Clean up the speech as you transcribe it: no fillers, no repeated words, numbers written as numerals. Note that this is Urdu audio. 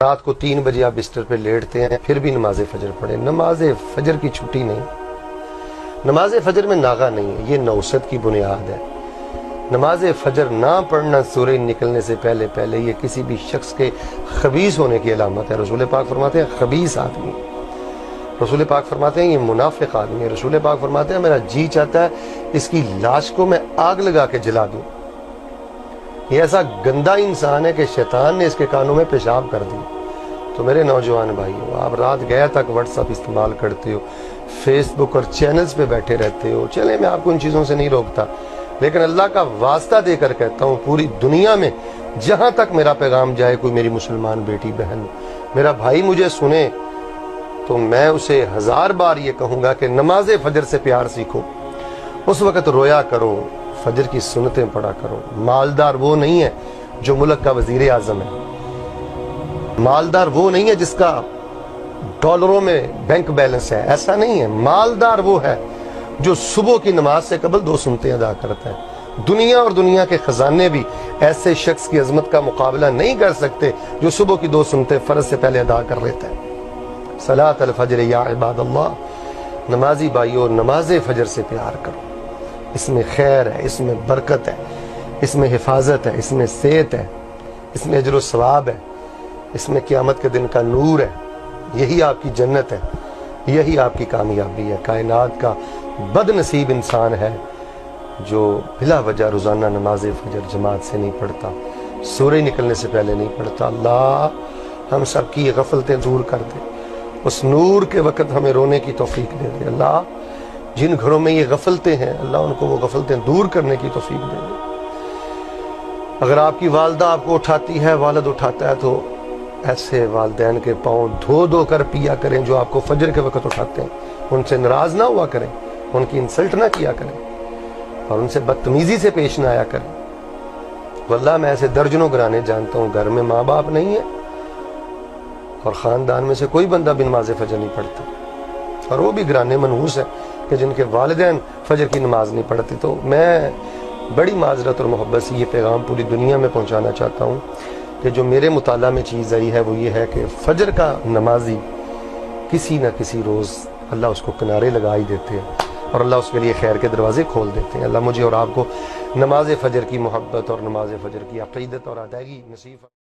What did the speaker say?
رات کو 3 بجے آپ بستر پہ لیٹتے ہیں پھر بھی نماز فجر پڑھیں. نماز فجر کی چھٹی نہیں, نماز فجر میں ناغہ نہیں ہے, یہ نوست کی بنیاد ہے. نماز فجر نہ پڑھنا سورج نکلنے سے پہلے پہلے یہ کسی بھی شخص کے خبیث ہونے کی علامت ہے. رسول پاک فرماتے ہیں خبیث آدمی, رسول پاک فرماتے ہیں یہ منافق آدمی ہے. رسول پاک فرماتے ہیں میرا جی چاہتا ہے اس کی لاش کو میں آگ لگا کے جلا دوں. یہ ایسا گندا انسان ہے کہ شیطان نے اس کے کانوں میں پیشاب کر دی. تو میرے نوجوان بھائیو, آپ رات گیا تک واٹس ایپ استعمال کرتے ہو, فیس بک اور چینلز پہ بیٹھے رہتے ہو, چلیں میں آپ کو ان چیزوں سے نہیں روکتا, لیکن اللہ کا واسطہ دے کر کہتا ہوں پوری دنیا میں جہاں تک میرا پیغام جائے, کوئی میری مسلمان بیٹی بہن میرا بھائی مجھے سنے تو میں اسے 1000 بار یہ کہوں گا کہ نماز فجر سے پیار سیکھو. اس وقت رویا کرو, فجر کی سنتیں پڑھا کرو. مالدار وہ نہیں ہے جو ملک کا وزیر اعظم ہے, مالدار وہ نہیں ہے جس کا ڈالروں میں بینک بیلنس ہے, ایسا نہیں ہے. مالدار وہ ہے جو صبح کی نماز سے قبل 2 سنتیں ادا کرتا ہے. دنیا اور دنیا کے خزانے بھی ایسے شخص کی عظمت کا مقابلہ نہیں کر سکتے جو صبح کی 2 سنتیں فرض سے پہلے ادا کر لیتا ہے. صلاۃ الفجر یا عباد اللہ, نمازی بھائیو نماز فجر سے پیار کرو. اس میں خیر ہے, اس میں برکت ہے, اس میں حفاظت ہے, اس میں صحت ہے, اس میں اجر و ثواب ہے, اس میں قیامت کے دن کا نور ہے. یہی آپ کی جنت ہے, یہی آپ کی کامیابی ہے. کائنات کا بد نصیب انسان ہے جو بلا وجہ روزانہ نماز فجر جماعت سے نہیں پڑھتا, سورج نکلنے سے پہلے نہیں پڑھتا. اللہ ہم سب کی یہ غفلتیں دور کر دے, اس نور کے وقت ہمیں رونے کی توفیق دے دے. اللہ جن گھروں میں یہ غفلتیں ہیں اللہ ان کو وہ غفلتیں دور کرنے کی توفیق دے دے. اگر آپ کی والدہ آپ کو اٹھاتی ہے, والد اٹھاتا ہے, تو ایسے والدین کے پاؤں دھو دھو کر پیا کریں جو آپ کو فجر کے وقت اٹھاتے ہیں. ان سے ناراض نہ ہوا کریں, ان کی انسلٹ نہ کیا کریں, اور ان سے بدتمیزی سے پیش نہ آیا کریں. واللہ میں ایسے درجنوں گھرانے جانتا ہوں گھر میں ماں باپ نہیں ہے اور خاندان میں سے کوئی بندہ بھی نماز فجر نہیں پڑھتا, اور وہ بھی گھرانے منحوس ہیں کہ جن کے والدین فجر کی نماز نہیں پڑھتے. تو میں بڑی معذرت اور محبت سے یہ پیغام پوری دنیا میں پہنچانا چاہتا ہوں کہ جو میرے مطالعہ میں چیز آئی ہے وہ یہ ہے کہ فجر کا نمازی کسی نہ کسی روز اللہ اس کو کنارے لگا ہی دیتے ہیں اور اللہ اس کے لیے خیر کے دروازے کھول دیتے ہیں. اللہ مجھے اور آپ کو نماز فجر کی محبت اور نماز فجر کی عقیدت اور ادائیگی نصیب